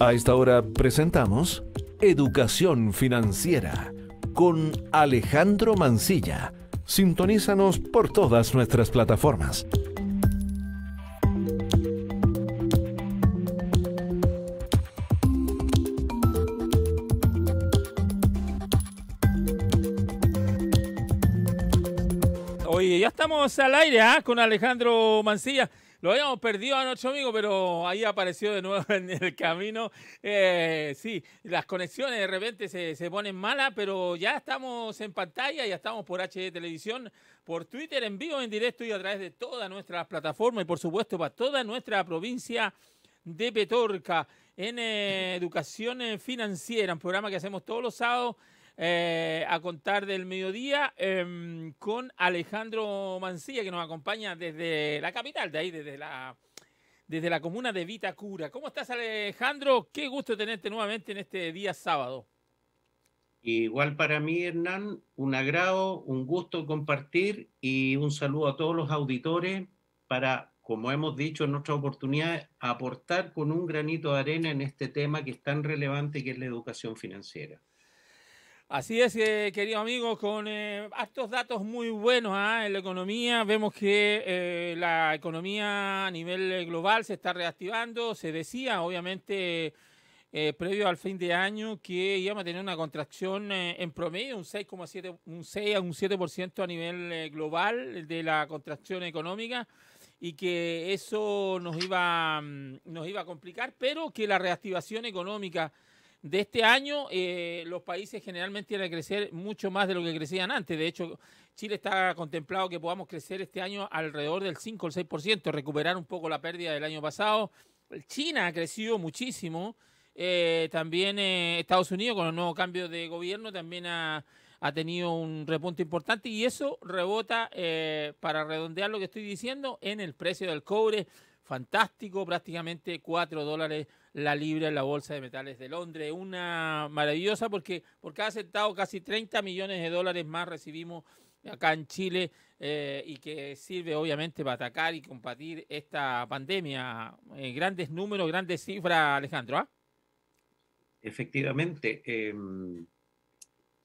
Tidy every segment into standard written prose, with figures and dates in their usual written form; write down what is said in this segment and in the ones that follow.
A esta hora presentamos Educación Financiera con Alejandro Mancilla. Sintonízanos por todas nuestras plataformas. Oye, ya estamos al aire con Alejandro Mancilla. Lo habíamos perdido a nuestro amigo, pero ahí apareció de nuevo en el camino. Sí, las conexiones de repente se ponen malas, pero ya estamos en pantalla, ya estamos por HD Televisión, por Twitter, en vivo, en directo y a través de todas nuestras plataformas y por supuesto para toda nuestra provincia de Petorca en Educación Financiera, un programa que hacemos todos los sábados a contar del mediodía con Alejandro Mancilla, que nos acompaña desde la capital, de ahí, desde la comuna de Vitacura. ¿Cómo estás, Alejandro? Qué gusto tenerte nuevamente en este día sábado. Igual para mí, Hernán, un agrado, un gusto compartir y un saludo a todos los auditores para, como hemos dicho en nuestra oportunidad, aportar con un granito de arena en este tema que es tan relevante que es la educación financiera. Así es, querido amigo, con hartos datos muy buenos en la economía. Vemos que la economía a nivel global se está reactivando. Se decía, obviamente, previo al fin de año, que íbamos a tener una contracción en promedio, un 6,7, un 6 a un 7% a nivel global de la contracción económica, y que eso nos iba a complicar, pero que la reactivación económica de este año, los países generalmente iban a crecer mucho más de lo que crecían antes. De hecho, Chile está contemplado que podamos crecer este año alrededor del 5 o el 6%, recuperar un poco la pérdida del año pasado. China ha crecido muchísimo. También Estados Unidos, con el nuevo cambio de gobierno, también ha tenido un repunte importante, y eso rebota, para redondear lo que estoy diciendo, en el precio del cobre. Fantástico, prácticamente $4 la libra en la Bolsa de Metales de Londres. Una maravillosa, porque por cada centavo casi 30 millones de dólares más recibimos acá en Chile, y que sirve obviamente para atacar y combatir esta pandemia. Grandes números, grandes cifras, Alejandro. Efectivamente,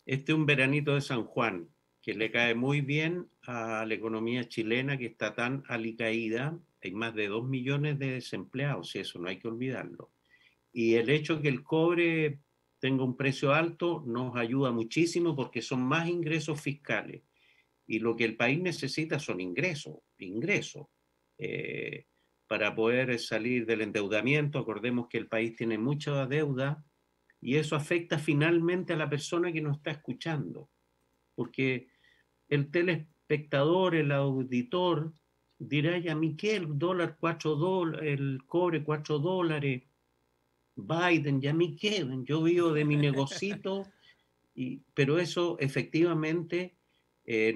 este es un veranito de San Juan que le cae muy bien a la economía chilena, que está tan alicaída. Hay más de 2 millones de desempleados, y eso no hay que olvidarlo. Y el hecho de que el cobre tenga un precio alto nos ayuda muchísimo, porque son más ingresos fiscales. Y lo que el país necesita son ingresos, para poder salir del endeudamiento. Acordemos que el país tiene mucha deuda, y eso afecta finalmente a la persona que nos está escuchando. Porque el telespectador, el auditor, dirá: ¿y a mí qué? El dólar $4, el cobre $4, Biden, ¿y a mí qué? Yo vivo de mi negocito. Pero eso efectivamente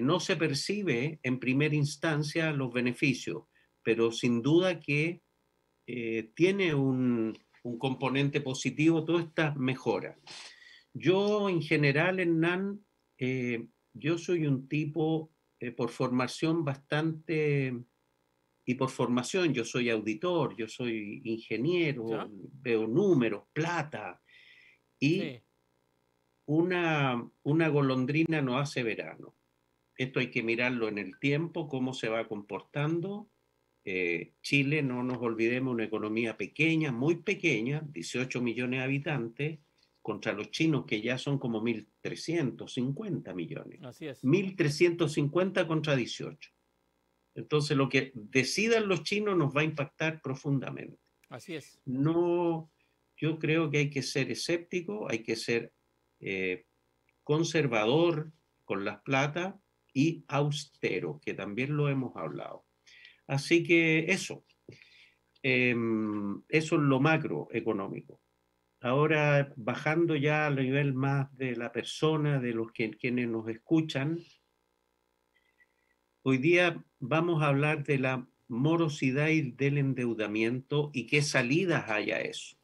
no se percibe en primera instancia los beneficios, pero sin duda que tiene un componente positivo toda esta mejora. Yo en general, Hernán, yo soy un tipo por formación bastante, y por formación yo soy auditor, yo soy ingeniero, ¿Ya? veo números, plata, y Sí. una golondrina no hace verano. Esto hay que mirarlo en el tiempo, cómo se va comportando. Chile, no nos olvidemos, una economía pequeña, muy pequeña, 18 millones de habitantes, contra los chinos, que ya son como 1.350 millones. Así es. 1.350 contra 18. Entonces, lo que decidan los chinos nos va a impactar profundamente. Así es. No, yo creo que hay que ser escéptico, hay que ser conservador con las plata y austero, que también lo hemos hablado. Así que eso es lo macroeconómico. Ahora, bajando ya al nivel más de la persona, de los quienes nos escuchan, hoy día vamos a hablar de la morosidad y del endeudamiento y qué salidas hay a eso.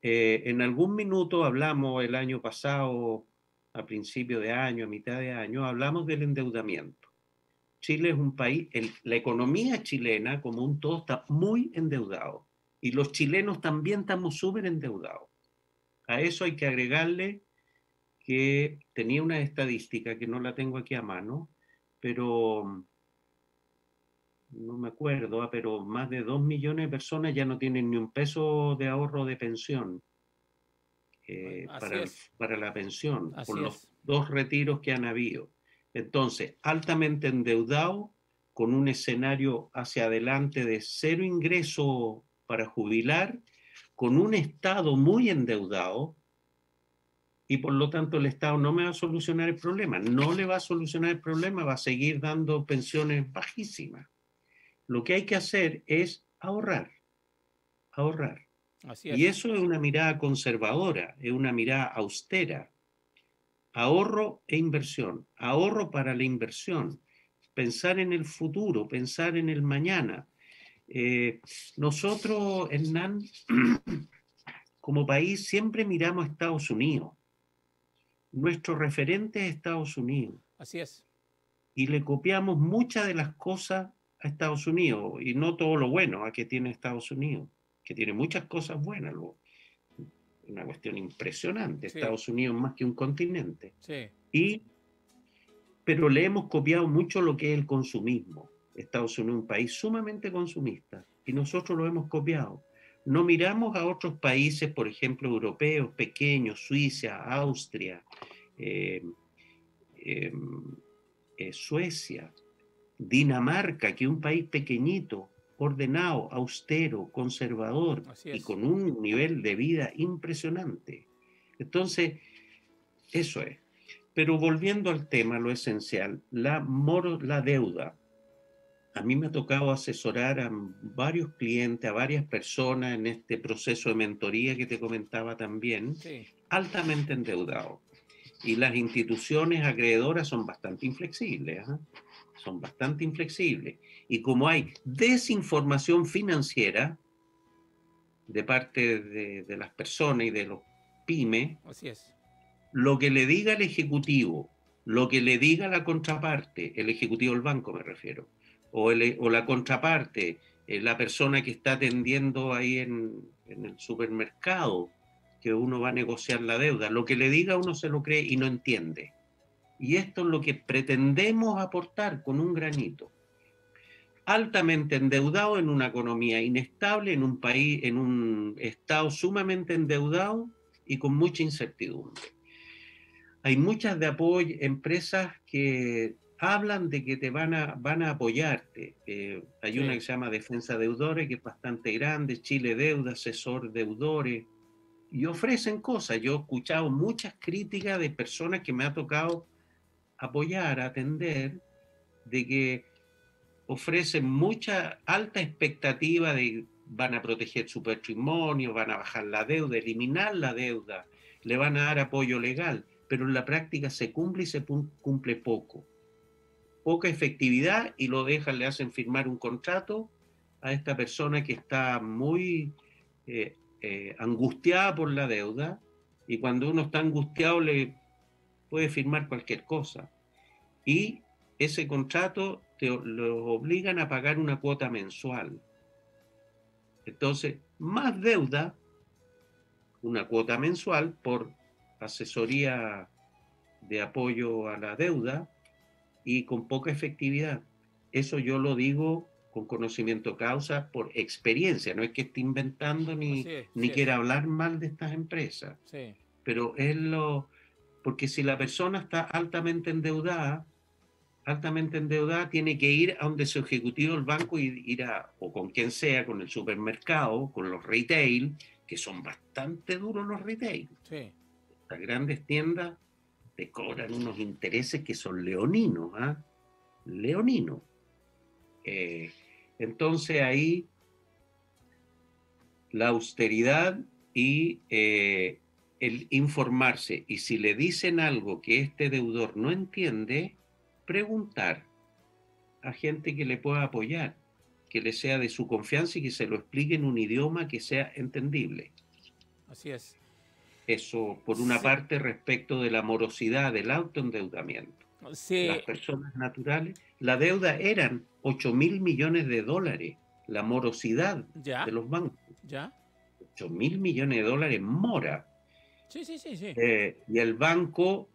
En algún minuto hablamos el año pasado, a principio de año, a mitad de año, hablamos del endeudamiento. Chile es un país, la economía chilena como un todo está muy endeudado. Y los chilenos también estamos súper endeudados. A eso hay que agregarle que tenía una estadística que no la tengo aquí a mano, pero no me acuerdo, pero más de 2 millones de personas ya no tienen ni un peso de ahorro de pensión para la pensión, por los 2 retiros que han habido. Entonces, altamente endeudado, con un escenario hacia adelante de 0 ingreso para jubilar, con un Estado muy endeudado, y por lo tanto el Estado no me va a solucionar el problema, no le va a solucionar el problema, va a seguir dando pensiones bajísimas. Lo que hay que hacer es ahorrar, ahorrar. Y eso es una mirada conservadora, es una mirada austera. Ahorro e inversión, ahorro para la inversión, pensar en el futuro, pensar en el mañana. Nosotros, Hernán, como país siempre miramos a Estados Unidos. Nuestro referente es Estados Unidos. Así es. Y le copiamos muchas de las cosas a Estados Unidos, y no todo lo bueno que tiene Estados Unidos, que tiene muchas cosas buenas. Una cuestión impresionante. Sí. Estados Unidos más que un continente. Sí. Pero le hemos copiado mucho lo que es el consumismo. Estados Unidos es un país sumamente consumista, y nosotros lo hemos copiado. No miramos a otros países, por ejemplo, europeos, pequeños, Suiza, Austria, Suecia, Dinamarca, que es un país pequeñito, ordenado, austero, conservador y con un nivel de vida impresionante. Entonces, eso es. Pero volviendo al tema, lo esencial, la deuda. A mí me ha tocado asesorar a varios clientes, a varias personas en este proceso de mentoría que te comentaba también, sí, altamente endeudados. Y las instituciones acreedoras son bastante inflexibles, ¿eh? Son bastante inflexibles. Y como hay desinformación financiera de parte de las personas y de los pymes, así es. Lo que le diga el ejecutivo, lo que le diga la contraparte, el ejecutivo del banco me refiero, o la contraparte, la persona que está atendiendo ahí en el supermercado, que uno va a negociar la deuda, lo que le diga uno se lo cree y no entiende. Y esto es lo que pretendemos aportar con un granito. Altamente endeudado en una economía inestable, en un país, en un estado sumamente endeudado y con mucha incertidumbre. Hay muchas de apoyo, empresas que hablan de que te van a apoyarte. Hay una que se llama Defensa Deudores, que es bastante grande, Chile Deuda, Asesor Deudores, y ofrecen cosas. Yo he escuchado muchas críticas de personas que me ha tocado apoyar, atender, de que ofrecen mucha alta expectativa de van a proteger su patrimonio, van a bajar la deuda, eliminar la deuda, le van a dar apoyo legal, pero en la práctica se cumple y se cumple poco. Poca efectividad, y lo dejan, le hacen firmar un contrato a esta persona que está muy angustiada por la deuda, y cuando uno está angustiado le puede firmar cualquier cosa. Y ese contrato lo obligan a pagar una cuota mensual. Entonces, más deuda, una cuota mensual por asesoría de apoyo a la deuda y con poca efectividad. Eso yo lo digo con conocimiento de causa, por experiencia. No es que esté inventando ni quiera hablar mal de estas empresas. Sí. Pero es porque si la persona está altamente endeudada, tiene que ir a donde su ejecutivo del banco y ir o con quien sea, con el supermercado, con los retail, que son bastante duros los retail. Sí. Las grandes tiendas te cobran unos intereses que son leoninos, ¿ah? Leoninos. Entonces ahí la austeridad y el informarse, y si le dicen algo que este deudor no entiende, preguntar a gente que le pueda apoyar, que le sea de su confianza y que se lo explique en un idioma que sea entendible. Así es. Eso, por una parte, respecto de la morosidad, del autoendeudamiento. Sí. Las personas naturales, la deuda eran 8.000 millones de dólares, la morosidad de los bancos. ¿Ya? 8.000 millones de dólares mora. Sí, sí, sí, sí. Y el banco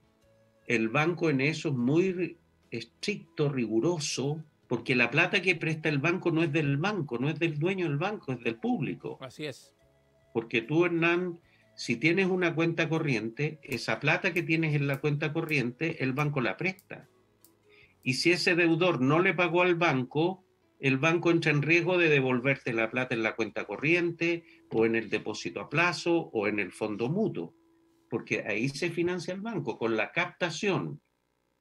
en eso es muy estricto, riguroso, porque la plata que presta el banco no es del banco, no es del dueño del banco, es del público. Así es. Porque tú, Hernán, si tienes una cuenta corriente, esa plata que tienes en la cuenta corriente, el banco la presta. Y si ese deudor no le pagó al banco, el banco entra en riesgo de devolverte la plata en la cuenta corriente o en el depósito a plazo o en el fondo mutuo, porque ahí se financia el banco con la captación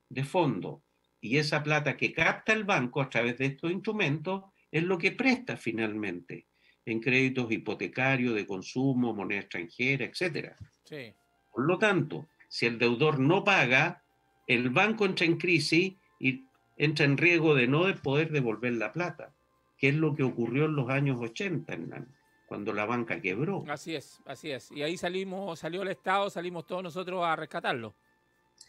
de fondo. Y esa plata que capta el banco a través de estos instrumentos es lo que presta finalmente en créditos hipotecarios, de consumo, moneda extranjera, etc. Sí. Por lo tanto, si el deudor no paga, el banco entra en crisis y entra en riesgo de no poder devolver la plata, que es lo que ocurrió en los años 80, Hernán, cuando la banca quebró. Así es, así es. Y ahí salió el Estado, salimos todos nosotros a rescatarlo.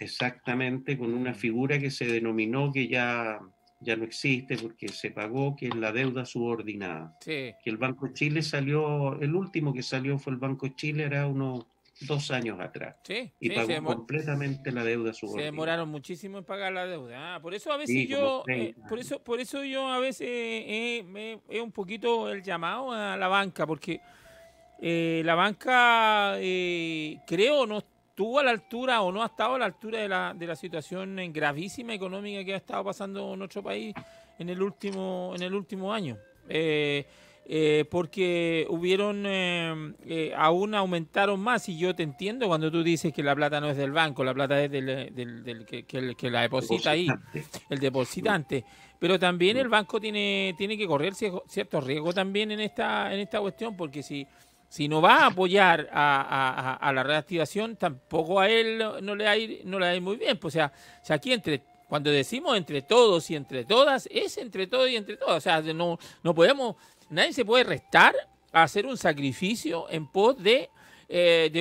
Exactamente, con una figura que se denominó, que ya no existe porque se pagó, que es la deuda subordinada. Sí. Que el Banco de Chile salió, el último que salió fue el Banco de Chile, era unos 2 años atrás. Sí, y sí, pagó completamente la deuda se subordinada. demoraron muchísimo en pagar la deuda. Por eso a veces Sí, yo, 30 por eso yo a veces es un poquito el llamado a la banca, porque la banca creo no estuvo a la altura o no ha estado a la altura de la situación gravísima económica que ha estado pasando en nuestro país en el último año. Porque hubieron, aún aumentaron más, y yo te entiendo cuando tú dices que la plata no es del banco, la plata es del que la deposita ahí, el depositante. Pero también el banco tiene que correr cierto riesgo también en esta cuestión, porque si no va a apoyar a la reactivación, tampoco a él no le va a ir muy bien. Pues, o sea, aquí cuando decimos entre todos y entre todas, es entre todos y entre todas. O sea, no podemos, nadie se puede restar a hacer un sacrificio en pos de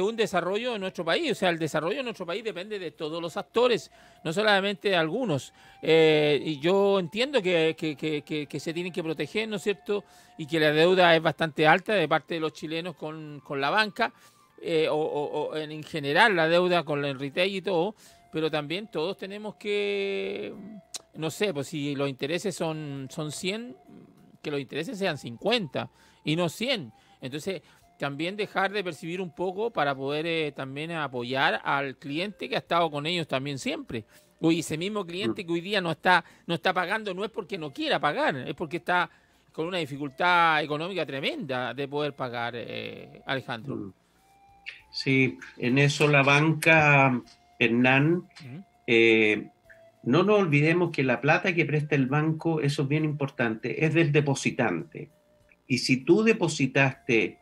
un desarrollo en nuestro país. O sea, el desarrollo en nuestro país depende de todos los actores, no solamente de algunos. Y yo entiendo que se tienen que proteger, ¿no es cierto? Y que la deuda es bastante alta de parte de los chilenos con la banca, o en general la deuda con el retail y todo, pero también todos tenemos que, no sé, pues si los intereses son 100, que los intereses sean 50 y no 100. Entonces, también dejar de percibir un poco para poder también apoyar al cliente que ha estado con ellos también siempre. Y ese mismo cliente que hoy día no está pagando, no es porque no quiera pagar, es porque está con una dificultad económica tremenda de poder pagar, Alejandro. Sí, en eso la banca, Hernán, no nos olvidemos que la plata que presta el banco, eso es bien importante, es del depositante. Y si tú depositaste,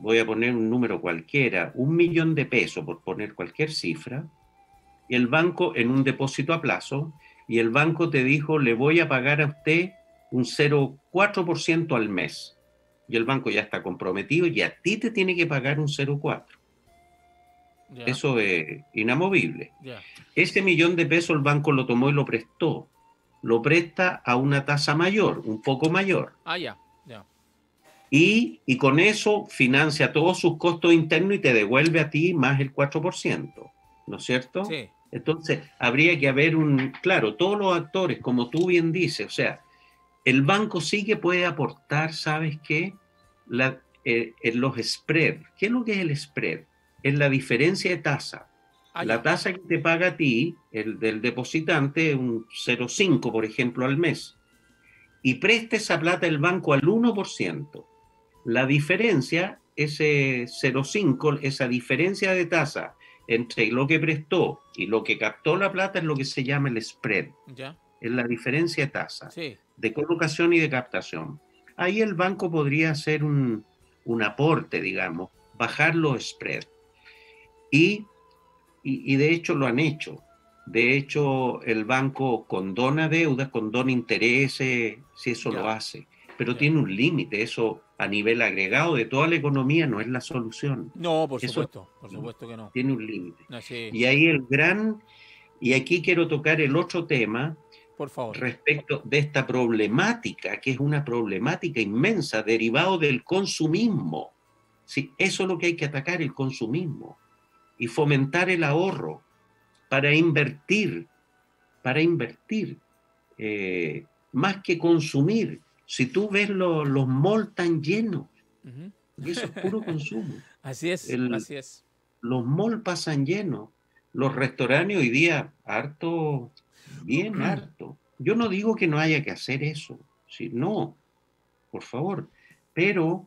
voy a poner un número cualquiera, 1 millón de pesos, por poner cualquier cifra, y el banco en un depósito a plazo, y el banco te dijo, le voy a pagar a usted un 0,4% al mes. Y el banco ya está comprometido y a ti te tiene que pagar un 0,4%. Ya. Eso es inamovible. Ya. Ese 1 millón de pesos el banco lo tomó y lo prestó. Lo presta a una tasa mayor, un poco mayor. Ya. Y con eso financia todos sus costos internos y te devuelve a ti más el 4%. ¿No es cierto? Sí. Entonces, habría que haber claro, todos los actores, como tú bien dices, o sea, el banco sí que puede aportar, ¿sabes qué? En los spread. ¿Qué es lo que es el spread? Es la diferencia de tasa. La tasa que te paga a ti, el del depositante, un 0,5, por ejemplo, al mes. Y presta esa plata el banco al 1%. La diferencia, ese 0,5, esa diferencia de tasa entre lo que prestó y lo que captó la plata es lo que se llama el spread. Ya. Es la diferencia de tasa, Sí. de colocación y de captación. Ahí el banco podría hacer un aporte, digamos, bajar los spreads. Y de hecho lo han hecho. De hecho, el banco condona deudas, condona intereses, si eso lo hace. Pero tiene un límite. Eso a nivel agregado de toda la economía no es la solución. No, por supuesto que no. Tiene un límite. No, sí. Y ahí y aquí quiero tocar el otro tema, por favor. respecto de esta problemática, que es una problemática inmensa, derivado del consumismo. Sí, eso es lo que hay que atacar, el consumismo, y fomentar el ahorro para invertir, más que consumir. Si tú ves los malls tan llenos, y eso es puro consumo. Así es, así es. Los malls pasan llenos, los restaurantes hoy día, harto, bien harto. Yo no digo que no haya que hacer eso, sí, no, por favor, pero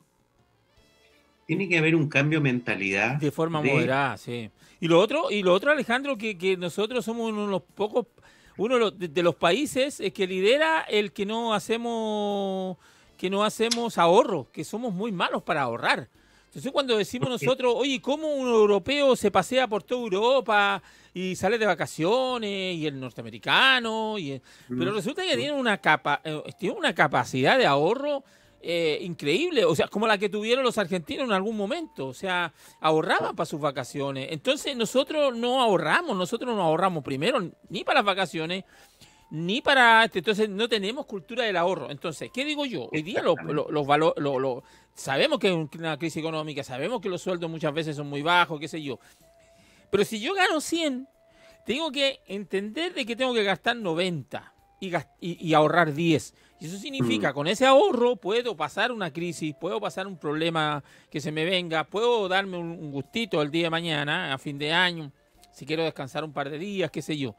tiene que haber un cambio de mentalidad. De forma moderada, sí. Y lo otro, Alejandro, que nosotros somos uno de los pocos, de los países que lidera el que no hacemos ahorro, que somos muy malos para ahorrar. Entonces cuando decimos nosotros, oye, ¿cómo un europeo se pasea por toda Europa y sale de vacaciones, y el norteamericano? Pero resulta que tiene una capacidad de ahorro increíble, o sea, como la que tuvieron los argentinos en algún momento, o sea, ahorraban para sus vacaciones. Entonces nosotros no ahorramos primero ni para las vacaciones, ni para entonces no tenemos cultura del ahorro. Entonces, ¿qué digo yo? Hoy día sabemos que es una crisis económica, sabemos que los sueldos muchas veces son muy bajos, qué sé yo. Pero si yo gano 100, tengo que entender de que tengo que gastar 90 y ahorrar 10. Y eso significa, con ese ahorro puedo pasar una crisis, puedo pasar un problema que se me venga, puedo darme un gustito el día de mañana, a fin de año, si quiero descansar un par de días, qué sé yo.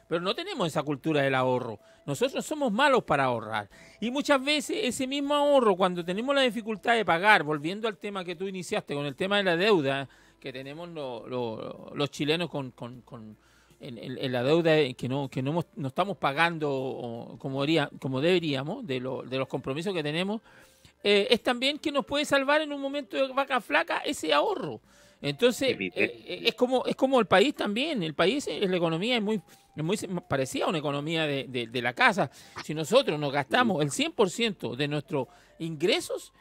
Pero no tenemos esa cultura del ahorro. Nosotros somos malos para ahorrar. Y muchas veces ese mismo ahorro, cuando tenemos la dificultad de pagar, volviendo al tema que tú iniciaste con el tema de la deuda, que tenemos los chilenos en la deuda que no estamos pagando como deberíamos, de los compromisos que tenemos, es también que nos puede salvar en un momento de vaca flaca ese ahorro. Entonces, es como el país también. El país, la economía es muy parecida a una economía de la casa. Si nosotros nos gastamos el 100% de nuestros ingresos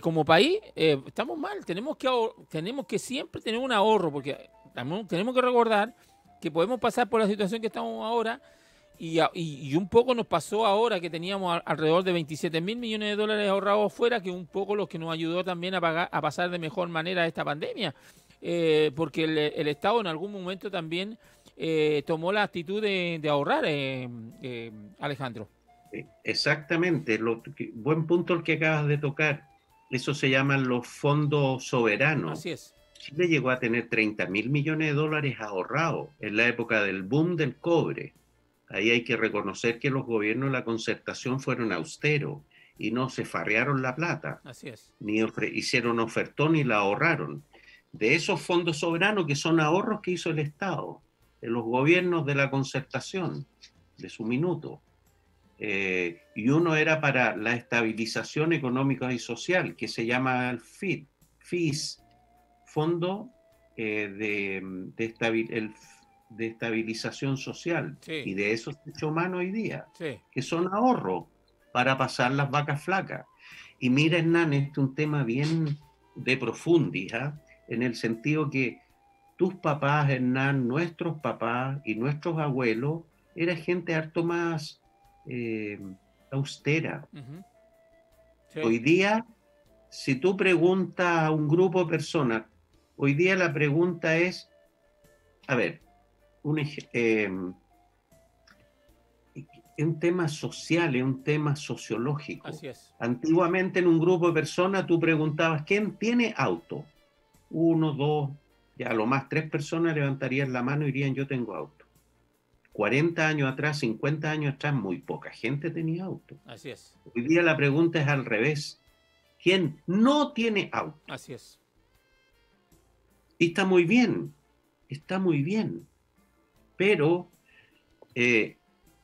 como país, estamos mal. Tenemos que siempre tener un ahorro, porque tenemos que recordar que podemos pasar por la situación que estamos ahora, y un poco nos pasó ahora que teníamos alrededor de 27.000 millones de dólares ahorrados afuera, que un poco los que nos ayudó también a pasar de mejor manera esta pandemia, porque el Estado en algún momento también tomó la actitud de ahorrar, Alejandro. Exactamente, buen punto el que acabas de tocar. Eso se llaman los fondos soberanos. Así es. Chile llegó a tener 30.000 millones de dólares ahorrados en la época del boom del cobre. Ahí hay que reconocer que los gobiernos de la concertación fueron austeros y no se farrearon la plata. Así es. Ni hicieron ofertón ni la ahorraron. De esos fondos soberanos, que son ahorros que hizo el Estado, de los gobiernos de la concertación, de su minuto. Y uno era para la estabilización económica y social, que se llama el FIS, Fondo de Estabilización Social. Sí. Y de eso se echó mano hoy día, Sí. que son ahorros para pasar las vacas flacas. Y mira, Hernán, este es un tema bien de profundis, en el sentido que tus papás, Hernán, nuestros papás y nuestros abuelos, era gente harto más austera. Sí. Hoy día, si tú preguntas a un grupo de personas, hoy día la pregunta es, a ver, es un tema social, es un tema sociológico. Así es. Antiguamente en un grupo de personas tú preguntabas, ¿quién tiene auto? 1, 2, ya a lo más 3 personas levantarían la mano y dirían, yo tengo auto. 40 años atrás, 50 años atrás, muy poca gente tenía auto. Así es. Hoy día la pregunta es al revés. ¿Quién no tiene auto? Así es. Y está muy bien, pero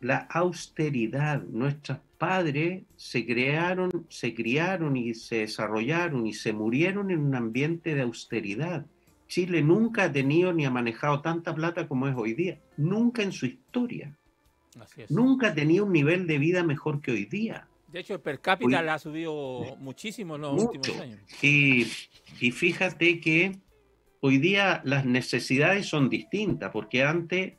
la austeridad, nuestros padres se criaron y se desarrollaron y se murieron en un ambiente de austeridad. Chile nunca ha tenido ni ha manejado tanta plata como es hoy día, nunca en su historia. Así es. Nunca ha tenido un nivel de vida mejor que hoy día. De hecho, el per cápita la ha subido muchísimo en los últimos años. Y fíjate que hoy día las necesidades son distintas, porque antes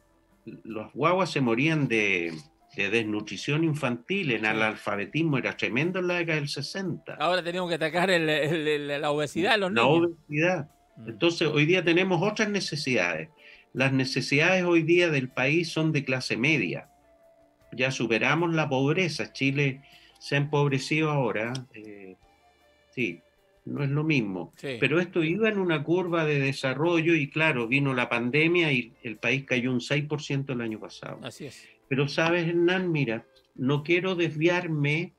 los guaguas se morían de de desnutrición infantil, en analfabetismo, era tremendo en la década del 60. Ahora tenemos que atacar la obesidad en los La niños. obesidad. Entonces, hoy día tenemos otras necesidades. Las necesidades hoy día del país son de clase media. Ya superamos la pobreza. Chile se ha empobrecido ahora. Sí, no es lo mismo. Sí. Pero esto iba en una curva de desarrollo y claro, vino la pandemia y el país cayó un 6% el año pasado. Así es. Pero sabes, Hernán, mira, no quiero desviarme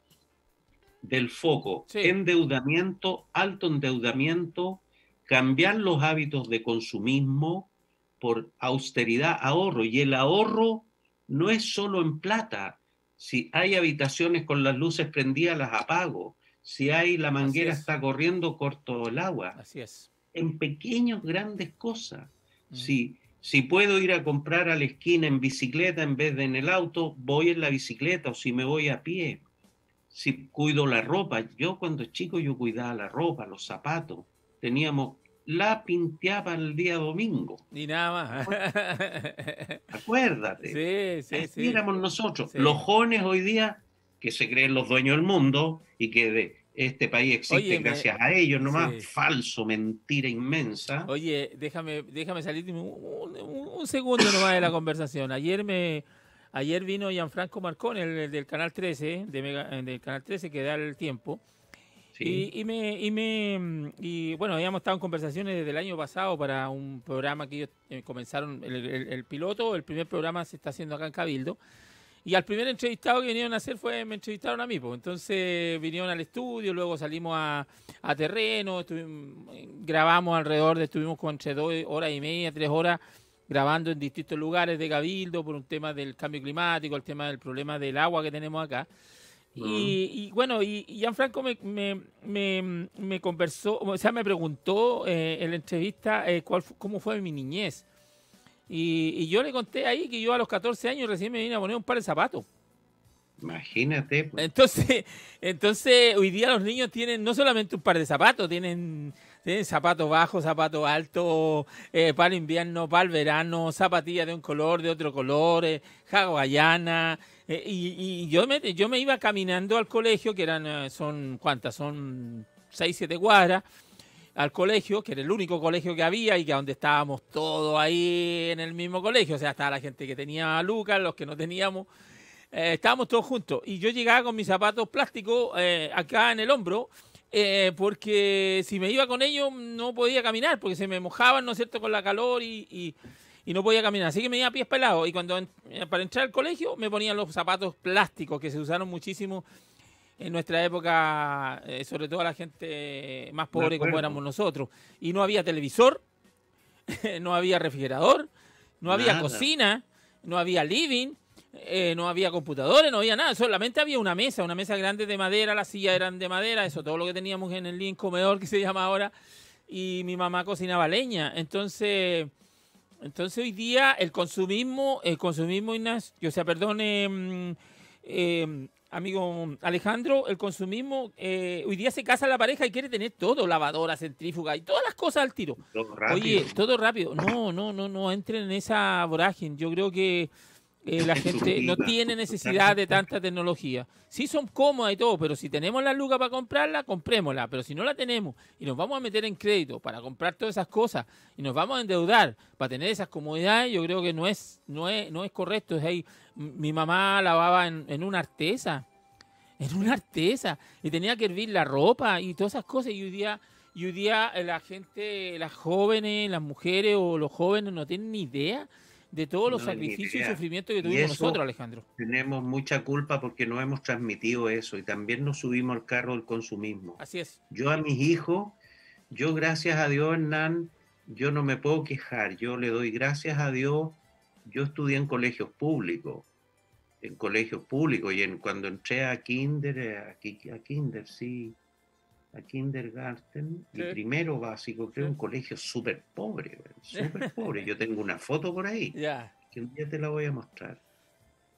del foco. Sí. Endeudamiento, alto endeudamiento, cambiar los hábitos de consumismo por austeridad, ahorro. Y el ahorro no es solo en plata. Si hay habitaciones con las luces prendidas, las apago. Si hay la manguera está corriendo, corto el agua. Así es. En pequeñas, grandes cosas. Si puedo ir a comprar a la esquina en bicicleta en vez de en el auto, voy en la bicicleta, o si me voy a pie. Si cuido la ropa, yo cuando chico yo cuidaba la ropa, los zapatos. Teníamos la pinteaba el día domingo. Ni nada más. Acuérdate. Sí. Así éramos nosotros. Sí. Los jóvenes hoy día, que se creen los dueños del mundo y que de este país existe gracias a ellos nomás, falso, mentira inmensa. Oye, déjame salir un segundo nomás de la conversación. Ayer vino Gianfranco Marcone, el del Canal 13, del Canal 13 que da el tiempo. Sí. Y bueno, habíamos estado en conversaciones desde el año pasado para un programa que ellos comenzaron, el piloto, el primer programa se está haciendo acá en Cabildo. Y al primer entrevistado que vinieron a hacer me entrevistaron a mí. Pues. Entonces vinieron al estudio, luego salimos a terreno, grabamos estuvimos con entre 2 horas y media, 3 horas, grabando en distintos lugares de Cabildo por un tema del cambio climático, el tema del problema del agua que tenemos acá. Y bueno, y Gianfranco me conversó, o sea, me preguntó en la entrevista cómo fue mi niñez. Y yo le conté ahí que yo a los 14 años recién me vine a poner un par de zapatos. Imagínate. Pues. Entonces hoy día los niños tienen no solamente un par de zapatos, tienen zapatos bajos, zapatos altos, para el invierno, para el verano, zapatillas de un color, de otro color, hawaiana. Y yo me iba caminando al colegio, que son 6, 7 cuadras, al colegio, que era el único colegio que había y que donde estábamos todos ahí en el mismo colegio. O sea, estaba la gente que tenía lucas, los que no teníamos. Estábamos todos juntos. Y yo llegaba con mis zapatos plásticos acá en el hombro, porque si me iba con ellos no podía caminar, porque se me mojaban, ¿no es cierto?, con la calor y no podía caminar. Así que me iba a pies pelados. Y cuando para entrar al colegio me ponían los zapatos plásticos, que se usaron muchísimo en nuestra época, sobre todo a la gente más pobre como éramos nosotros. Y no había televisor, no había refrigerador, no había cocina, no había living, no había computadores, no había nada. Solamente había una mesa grande de madera, las sillas eran de madera, eso, todo lo que teníamos en el living comedor que se llama ahora. Y mi mamá cocinaba leña. Entonces hoy día el consumismo, Ignacio, amigo Alejandro, el consumismo, hoy día se casa la pareja y quiere tener todo, lavadora, centrífuga y todas las cosas al tiro. Todo rápido. Oye, todo rápido. No entren en esa vorágine. Yo creo que la gente no tiene necesidad de tanta tecnología. Sí son cómodas y todo, pero si tenemos la lucas para comprarla, comprémosla. Pero si no la tenemos y nos vamos a meter en crédito para comprar todas esas cosas y nos vamos a endeudar para tener esas comodidades, yo creo que no es correcto. Es ahí, mi mamá lavaba en una artesa, y tenía que hervir la ropa y todas esas cosas. Y hoy día la gente, las jóvenes, las mujeres o los jóvenes no tienen ni idea de todos los sacrificios y sufrimientos que tuvimos nosotros, Alejandro. Tenemos mucha culpa porque no hemos transmitido eso y también nos subimos al carro del consumismo. Así es. Yo a mis hijos, gracias a Dios, Hernán, yo no me puedo quejar. Yo le doy gracias a Dios. Yo estudié en colegios públicos. Y cuando entré a kindergarten y primero básico, creo un colegio súper pobre. Yo tengo una foto por ahí, que un día te la voy a mostrar.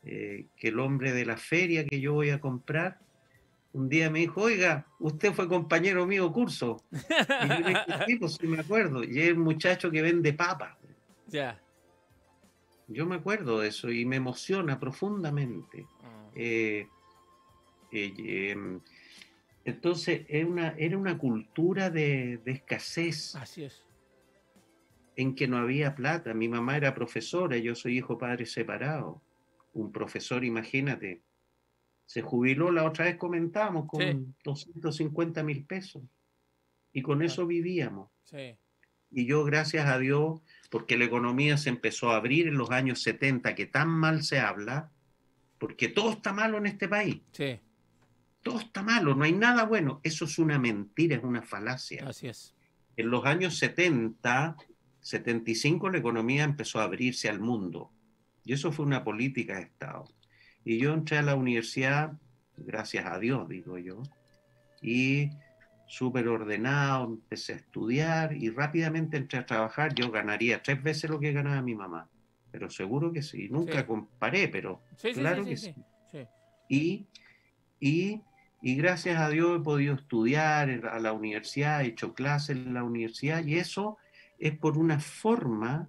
Que el hombre de la feria que yo voy a comprar, un día me dijo, oiga, usted fue compañero mío curso. Y yo le dije, sí, pues sí me acuerdo. Y es el muchacho que vende papas. Yo me acuerdo de eso y me emociona profundamente. Ah, Eh, entonces, era una cultura de escasez así es. en que no había plata. Mi mamá era profesora, yo soy hijo padre separado. Un profesor, imagínate, se jubiló, la otra vez comentábamos, Sí, con 250.000 pesos y con claro. eso vivíamos. Sí, Y yo, gracias a Dios, porque la economía se empezó a abrir en los años 70, que tan mal se habla, porque todo está malo en este país. sí, Todo está malo, no hay nada bueno. Eso es una mentira, es una falacia. así es. En los años 70, 75, la economía empezó a abrirse al mundo. Y eso fue una política de Estado. Y yo entré a la universidad, gracias a Dios, digo yo, y súper ordenado, empecé a estudiar y rápidamente entré a trabajar. Yo ganaría 3 veces lo que ganaba mi mamá, pero seguro que sí. Nunca Sí, comparé, pero sí, sí, sí, claro que sí, sí. sí. Sí, Y, y, y gracias a Dios he podido estudiar a la universidad, he hecho clases en la universidad y eso es por una forma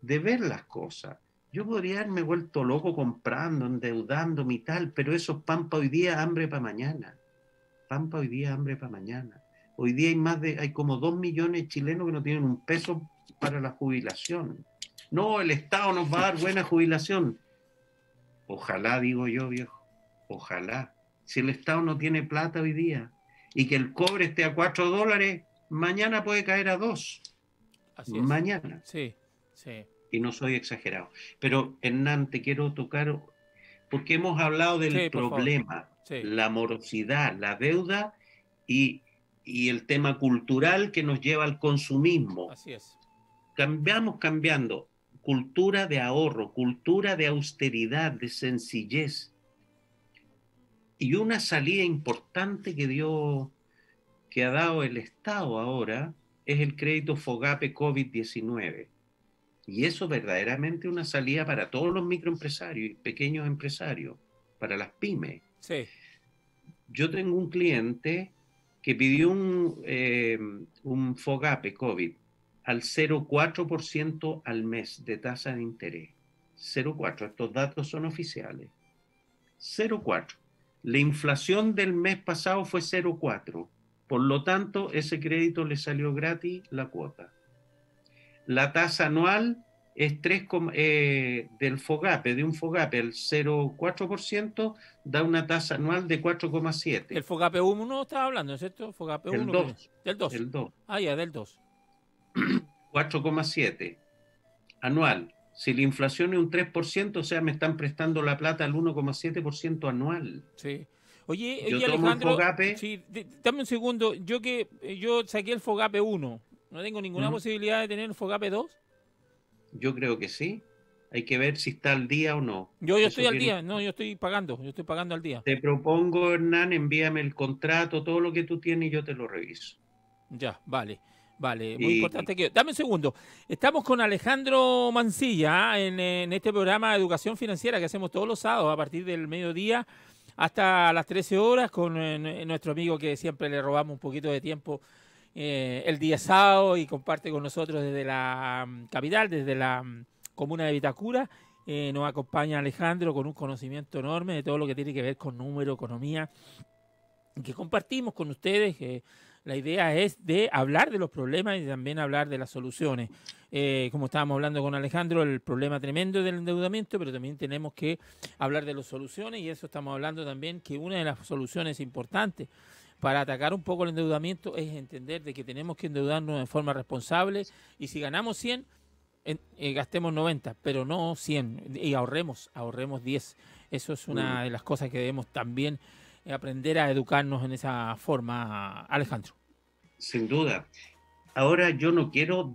de ver las cosas. Yo podría haberme vuelto loco comprando, endeudándome y tal, pero eso es pan para hoy día, hambre para mañana. Pan para hoy día, hambre para mañana. Hoy día hay como 2 millones de chilenos que no tienen un peso para la jubilación. No, el Estado nos va a dar buena jubilación. Ojalá, digo yo, viejo. Ojalá. Si el Estado no tiene plata hoy día y que el cobre esté a $4, mañana puede caer a 2. así es. Mañana. Sí, sí, Y no soy exagerado. Pero, Hernán, te quiero tocar, porque hemos hablado del sí, por favor. problema, Sí, la morosidad, la deuda y, y el tema cultural que nos lleva al consumismo. así es. Cambiando cultura de ahorro, cultura de austeridad, de sencillez. Y una salida importante que ha dado el Estado ahora es el crédito FOGAPE COVID-19. Y eso verdaderamente una salida para todos los microempresarios y pequeños empresarios, para las pymes. Sí, Yo tengo un cliente que pidió un FOGAPE COVID al 0,4% al mes de tasa de interés. 0,4, estos datos son oficiales. 0,4. La inflación del mes pasado fue 0,4. Por lo tanto, ese crédito le salió gratis la cuota. La tasa anual es 3, del FOGAPE, de un FOGAPE al 0,4%, da una tasa anual de del 4,7. FOGAPE 1 estaba hablando, ¿no es cierto? FOGAPE El 1 que... 2, Del 2. el 2, Ah, ya, del 2. 4,7 anual. Si la inflación es un 3%, o sea, me están prestando la plata al 1,7% anual. Sí. Oye, Yo oye tomo el Alejandro, FOGAPE. sí, dame un segundo. Yo saqué el FOGAPE 1. ¿No tengo ninguna ¿Mm? posibilidad de tener el FOGAPE 2? Yo creo que sí. Hay que ver si está al día o no. Yo estoy Eso al tiene. día. No, yo estoy pagando al día. Te propongo, Hernán, envíame el contrato, todo lo que tú tienes y yo te lo reviso. Ya, vale. Vale, muy Y importante que... Dame un segundo. Estamos con Alejandro Mancilla en este programa de educación financiera que hacemos todos los sábados a partir del mediodía hasta las 13 horas con nuestro amigo que siempre le robamos un poquito de tiempo el día sábado y comparte con nosotros desde la capital, desde la comuna de Vitacura. Nos acompaña Alejandro con un conocimiento enorme de todo lo que tiene que ver con número, economía, que compartimos con ustedes. La idea es de hablar de los problemas y también hablar de las soluciones. Como estábamos hablando con Alejandro, el problema tremendo del endeudamiento, pero también tenemos que hablar de las soluciones y eso estamos hablando también que una de las soluciones importantes para atacar un poco el endeudamiento es entender de que tenemos que endeudarnos de forma responsable y si ganamos 100, gastemos 90, pero no 100 y ahorremos 10. Eso es una de las cosas que debemos también aprender a educarnos en esa forma, Alejandro. sin duda. Ahora yo no quiero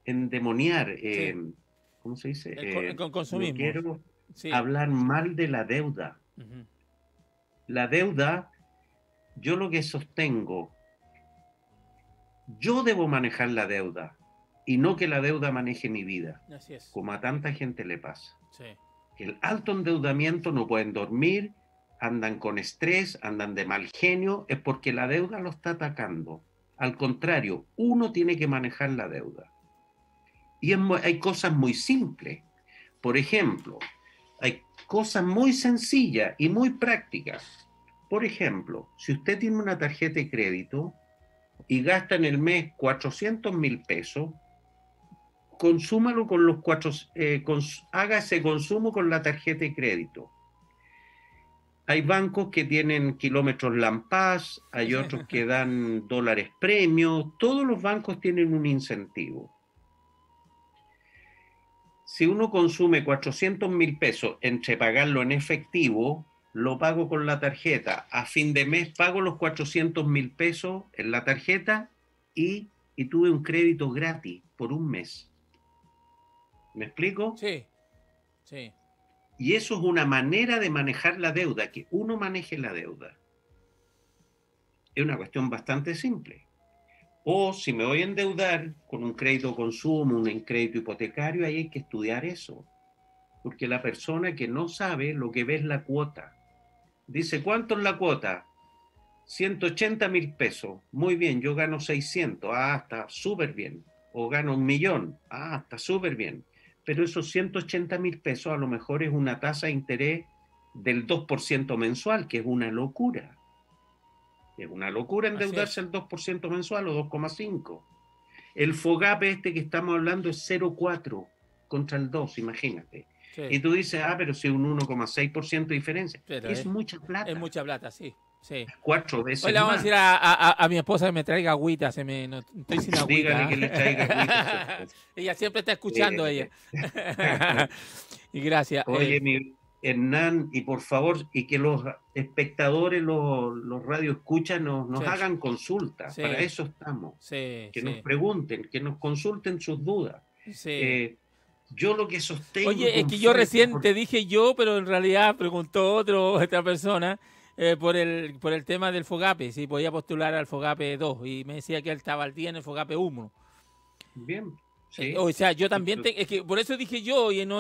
endemoniar, Sí, ¿cómo se dice? el No consumismo. quiero Sí. hablar mal de la deuda. Uh-huh. La deuda, yo lo que sostengo, yo debo manejar la deuda y no que la deuda maneje mi vida, Así es. como a tanta gente le pasa. Sí. El alto endeudamiento, no pueden dormir, andan con estrés, andan de mal genio, es porque la deuda lo está atacando. Al contrario, uno tiene que manejar la deuda. Y hay cosas muy simples. Por ejemplo, hay cosas muy sencillas y muy prácticas. Por ejemplo, si usted tiene una tarjeta de crédito y gasta en el mes 400.000 pesos, consúmalo con los haga ese consumo con la tarjeta de crédito. Hay bancos que tienen kilómetros Lampaz, hay otros que dan dólares premio, todos los bancos tienen un incentivo. Si uno consume 400.000 pesos entre pagarlo en efectivo, lo pago con la tarjeta. A fin de mes pago los 400.000 pesos en la tarjeta y tuve un crédito gratis por un mes. ¿Me explico? Sí, sí. Y eso es una manera de manejar la deuda, que uno maneje la deuda. Es una cuestión bastante simple. O si me voy a endeudar con un crédito consumo, un crédito hipotecario, ahí hay que estudiar eso. Porque la persona que no sabe lo que ve es la cuota. Dice, ¿cuánto es la cuota? 180.000 pesos. Muy bien, yo gano 600. Ah, está súper bien. O gano 1.000.000. Ah, está súper bien. Pero esos 180.000 pesos a lo mejor es una tasa de interés del 2% mensual, que es una locura. Es una locura endeudarse al 2% mensual o 2,5%. El FOGAPE este que estamos hablando es 0,4 contra el 2, imagínate. Sí. Y tú dices, pero si un 1,6% de diferencia. Pero es mucha plata. Es mucha plata, sí. Sí. 4 veces Hoy le vamos más. a decir a mi esposa que me traiga agüita, no, estoy sin agüita. Dígale que le traiga agüita. Ella siempre está escuchando ella. Y gracias. Oye, mi Hernán, y por favor, y que los espectadores, los radioescuchas nos hagan consultas. Sí. Para eso estamos. Sí, que nos pregunten, que nos consulten sus dudas. Sí. Yo lo que sostengo... Oye, es que yo recién te dije yo, pero en realidad preguntó otra persona por el tema del FOGAPE, si podía postular al FOGAPE 2, y me decía que él estaba al día en el FOGAPE 1. Bien. Sí. O sea, yo también, es que por eso dije yo, y no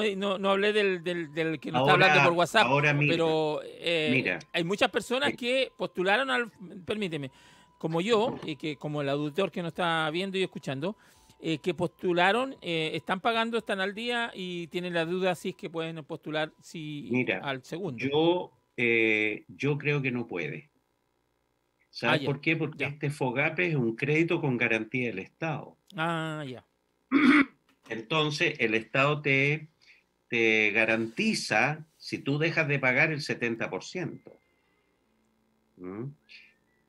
hablé del que nos está hablando por WhatsApp, ahora mira, pero hay muchas personas que postularon permíteme, como yo, y que como el auditor que nos está viendo y escuchando, que postularon, están pagando, están al día y tienen la duda si es que pueden postular al segundo. Yo creo que no puede. ¿Sabes por qué? Porque este FOGAPE es un crédito con garantía del Estado. Ya. Entonces, el Estado te garantiza si tú dejas de pagar el 70%.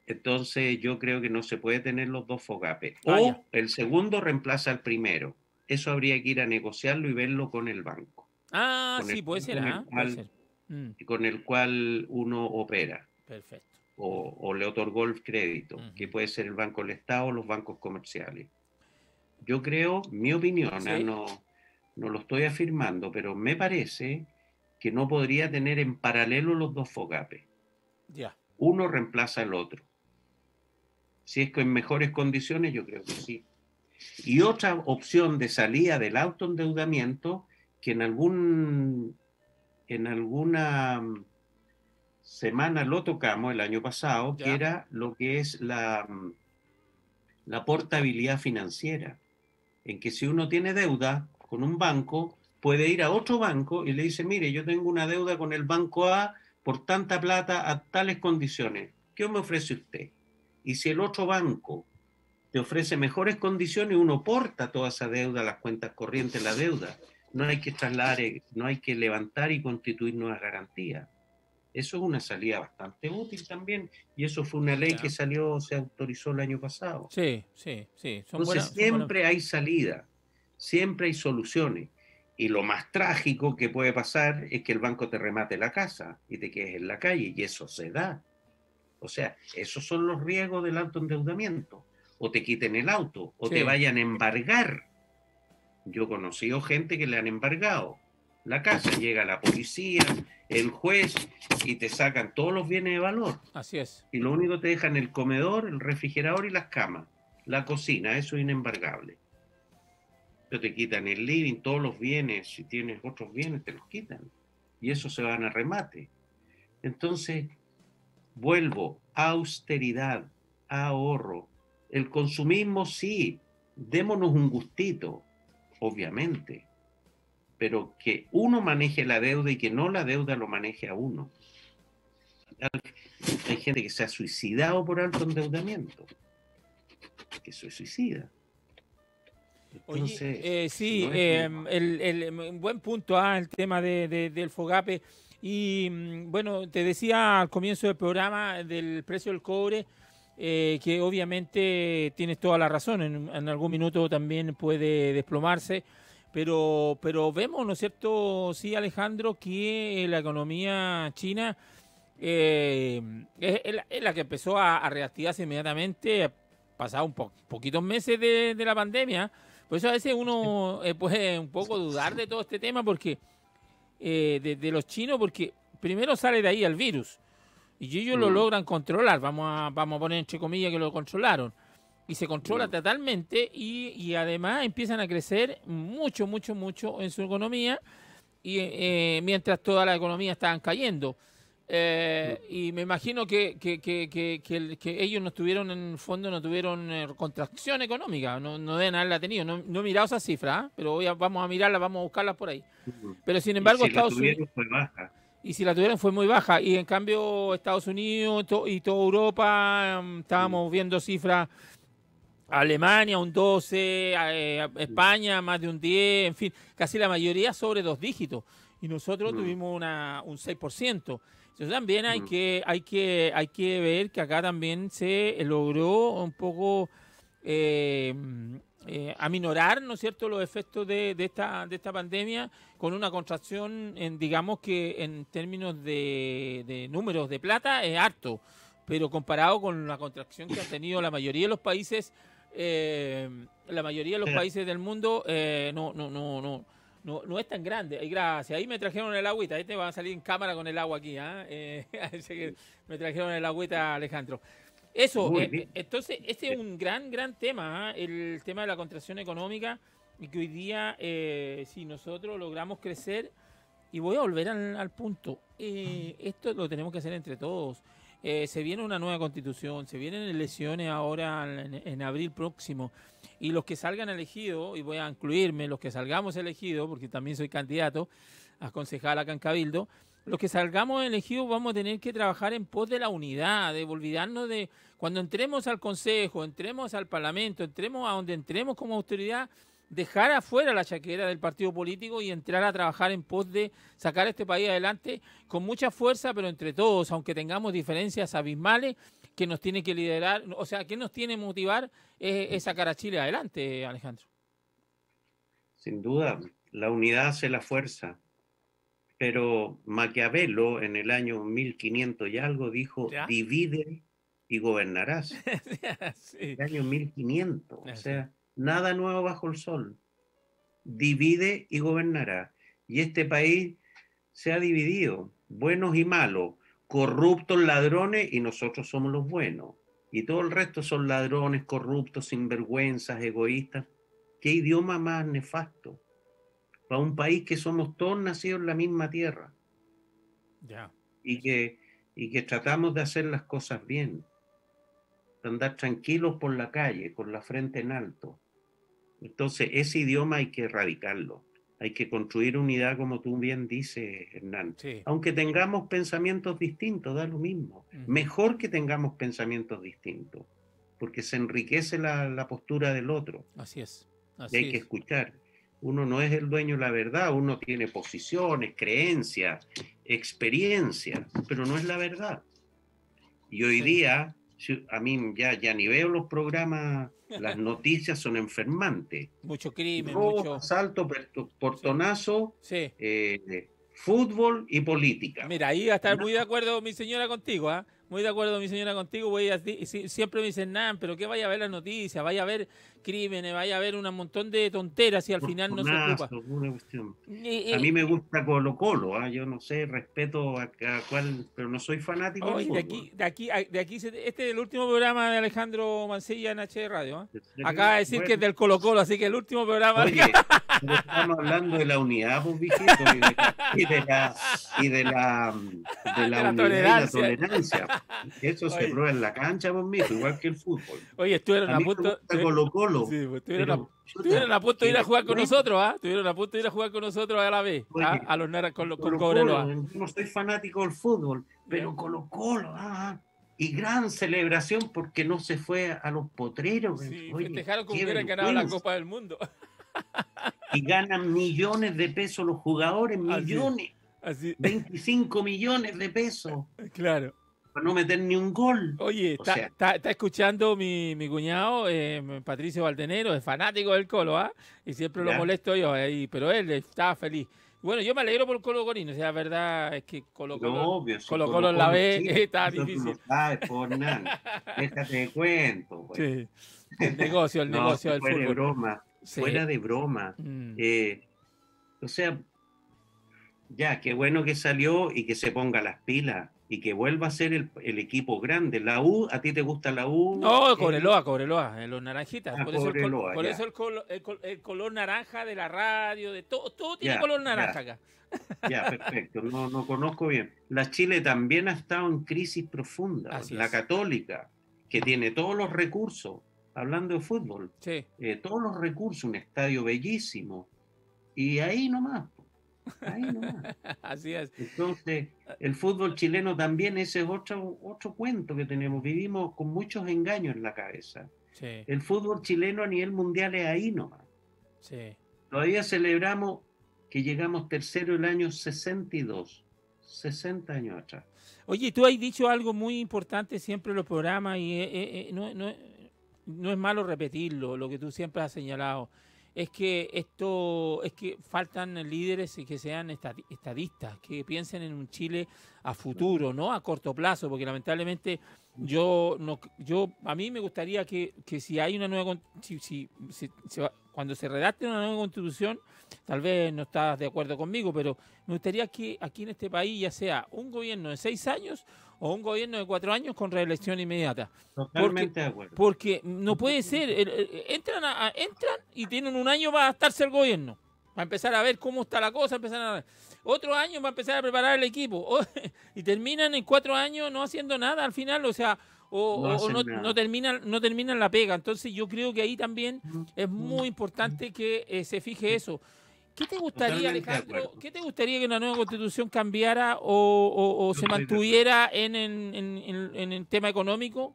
Entonces, yo creo que no se puede tener los dos FOGAPE. O el segundo reemplaza al primero. Eso habría que ir a negociarlo y verlo con el banco. Sí, puede ser. Con el cual uno opera. Perfecto. O le otorgó el crédito, que puede ser el Banco del Estado o los bancos comerciales. Yo creo, mi opinión, ¿sí? No lo estoy afirmando, pero me parece que no podría tener en paralelo los dos FOGAPE. Uno reemplaza al otro. Si es que en mejores condiciones, yo creo que sí. Y otra opción de salida del autoendeudamiento, que en alguna semana lo tocamos el año pasado, que era lo que es la portabilidad financiera, en que si uno tiene deuda con un banco, puede ir a otro banco y le dice, mire, yo tengo una deuda con el banco A por tanta plata a tales condiciones, ¿qué me ofrece usted? Y si el otro banco te ofrece mejores condiciones, uno porta toda esa deuda, las cuentas corrientes, la deuda. No hay que trasladar, no hay que levantar y constituir nuevas garantías. Eso es una salida bastante útil también, y eso fue una ley que se autorizó el año pasado. Sí. Entonces siempre hay salida, siempre hay soluciones, y lo más trágico que puede pasar es que el banco te remate la casa y te quedes en la calle, y eso se da. O sea, esos son los riesgos del autoendeudamiento. O te quiten el auto, o te vayan a embargar. Yo he conocido gente que le han embargado la casa, llega la policía, el juez, y te sacan todos los bienes de valor. Así es. Y lo único que te dejan el comedor, el refrigerador y las camas. La cocina, eso es inembargable. Pero te quitan el living, todos los bienes, si tienes otros bienes, te los quitan. Y eso se van a remate. Entonces, vuelvo, austeridad, ahorro. El consumismo sí, démonos un gustito, obviamente, pero que uno maneje la deuda y que no la deuda lo maneje a uno. Hay gente que se ha suicidado por alto endeudamiento, que se suicida. Entonces, oye, sí, no es un buen punto, el tema del FOGAPE. Y bueno, te decía al comienzo del programa del precio del cobre, que obviamente tienes toda la razón, en algún minuto también puede desplomarse, pero vemos, ¿no es cierto? Sí, Alejandro, que la economía china es la que empezó a reactivarse inmediatamente, pasado poquitos meses de la pandemia. Por eso a veces uno puede un poco dudar de todo este tema, porque de los chinos, porque primero sale de ahí el virus y ellos lo logran controlar, vamos a poner entre comillas que lo controlaron, y se controla totalmente, y además empiezan a crecer mucho en su economía, y mientras todas las economías estaban cayendo. Y me imagino que ellos no tuvieron, en el fondo, no tuvieron contracción económica, no deben haberla tenido. No he mirado esas cifras, pero vamos a mirarlas, vamos a buscarlas por ahí. Pero sin embargo, Estados Unidos fue baja. Y si la tuvieron fue muy baja. Y en cambio, Estados Unidos y toda Europa, estábamos viendo cifras. Alemania un 12, España más de un 10, en fin, casi la mayoría sobre 2 dígitos. Y nosotros tuvimos un 6%. Entonces también hay que ver que acá también se logró un poco aminorar, ¿no es cierto?, los efectos de esta pandemia, con una contracción, digamos que en términos de números de plata es harto, pero comparado con la contracción que han tenido la mayoría de los países, países del mundo, no es tan grande. Y gracias. Ahí me trajeron el agüita. Ahí te va a salir en cámara con el agua aquí. Me trajeron el agüita, Alejandro. Eso, entonces, este es un gran tema, el tema de la contracción económica, y que hoy día, si nosotros logramos crecer, y voy a volver al punto, esto lo tenemos que hacer entre todos. Se viene una nueva constitución, se vienen elecciones ahora en abril próximo, y los que salgan elegidos, y voy a incluirme, los que salgamos elegidos, porque también soy candidato a concejal acá en Cabildo, los que salgamos elegidos vamos a tener que trabajar en pos de la unidad, de olvidarnos de cuando entremos al Consejo, entremos al Parlamento, entremos a donde entremos como autoridad, dejar afuera la chaqueta del partido político y entrar a trabajar en pos de sacar este país adelante con mucha fuerza, pero entre todos, aunque tengamos diferencias abismales, que nos tiene que liderar, o sea, que nos tiene que motivar es sacar a Chile adelante, Alejandro. Sin duda, la unidad hace la fuerza, pero Maquiavelo en el año 1500 y algo dijo, ¿ya? Divide y gobernarás. Sí. El año 1500, o sea, nada nuevo bajo el sol. Divide y gobernará. Y este país se ha dividido, buenos y malos, corruptos, ladrones, y nosotros somos los buenos. Y todo el resto son ladrones, corruptos, sinvergüenzas, egoístas. ¿Qué idioma más nefasto? Para un país que somos todos nacidos en la misma tierra. Yeah. Y que tratamos de hacer las cosas bien. De andar tranquilos por la calle, con la frente en alto. Entonces, ese idioma hay que erradicarlo. Hay que construir unidad, como tú bien dices, Hernán. Sí. Aunque tengamos pensamientos distintos, da lo mismo. Mejor que tengamos pensamientos distintos, porque se enriquece la postura del otro. Así es. Y hay que escuchar. Uno no es el dueño de la verdad, uno tiene posiciones, creencias, experiencias, pero no es la verdad. Y hoy día, a mí ya ni veo los programas, las noticias son enfermantes. Mucho crimen, robo, asalto, portonazo, sí. Fútbol y política. Mira, ahí va a estar muy de acuerdo mi señora contigo, ¿eh? Muy de acuerdo mi señora contigo. Siempre me dicen, pero ¿qué vaya a ver las noticias? Vaya a ver crímenes, vaya a ver un montón de tonteras y al final no se ocupa. A mí me gusta Colo-Colo, yo no sé, respeto a cuál, pero no soy fanático del fútbol. De aquí, este es el último programa de Alejandro Mancilla en HD Radio. Acaba de decir que es del Colo-Colo, así que el último programa. Oye, estamos hablando de la unidad, pues, viejito, y de la unidad tolerancia. Y la tolerancia. Eso se prueba en la cancha, pues, mijo, igual que el fútbol. Oye, estuvieron a punto. Colo-Colo Colo. Sí, pues estuvieron a punto de ir a jugar con nosotros, ¿ah? Estuvieron a punto de ir a jugar con nosotros a la vez, Oye, a los naranjas con Colo Cobreloa. Colo, yo no soy fanático del fútbol, pero Colo Colo, y gran celebración porque no se fue a los potreros. Sí, Oye, festejaron como qué que hubieran ganado la vergüenza. Copa del Mundo. Y ganan millones de pesos los jugadores, millones, Así, 25 millones de pesos, claro. para no meter ni un gol. Oye, O sea, está escuchando mi cuñado, Patricio Valdenero, es fanático del Colo, ¿ah? Y siempre lo ya. molesto yo, pero él estaba feliz. Bueno, yo me alegro por Colo Corino, o sea, la verdad es que Colo obvio, si Colo en la B sí, está eso tú difícil. lo sabes, por nada. Déjate de cuento, güey. Sí, el negocio No, del fuera de fútbol. broma, Sí. fuera de broma. Mm. O sea, ya, qué bueno que salió y que se ponga las pilas y que vuelva a ser el equipo grande. La U, ¿a ti te gusta la U? No, Cobreloa, los naranjitas. Por eso, Cobreloa, por ya. eso el color naranja de la radio, de todo tiene Ya, color naranja ya. acá. Ya, perfecto. No conozco bien. La Chile también ha estado en crisis profunda. Así La es. Católica, que tiene todos los recursos, hablando de fútbol, Sí. todos los recursos, un estadio bellísimo. Y ahí nomás. Ahí nomás. Así es. Entonces, el fútbol chileno también, ese es otro cuento que tenemos. Vivimos con muchos engaños en la cabeza. Sí, El fútbol chileno a nivel mundial es ahí nomás. sí. Todavía celebramos que llegamos tercero el año 62, 60 años atrás. Oye, tú has dicho algo muy importante siempre en los programas y no es malo repetirlo, lo que tú siempre has señalado. Es que faltan líderes y que sean estadistas, que piensen en un Chile a futuro, no a corto plazo, porque lamentablemente a mí me gustaría que si hay una nueva, cuando se redacte una nueva constitución, tal vez no estás de acuerdo conmigo, pero me gustaría que aquí en este país ya sea un gobierno de 6 años o un gobierno de 4 años con reelección inmediata. Totalmente de acuerdo. Porque no puede ser, entran y tienen un año para adaptarse al gobierno, para empezar a ver cómo está la cosa, otro año para empezar a preparar el equipo, y terminan en 4 años no haciendo nada al final, o sea, no terminan la pega. Entonces yo creo que ahí también es muy importante que se fije eso. ¿Qué te gustaría, Alejandro? ¿Qué te gustaría que una nueva constitución cambiara o se mantuviera en el tema económico?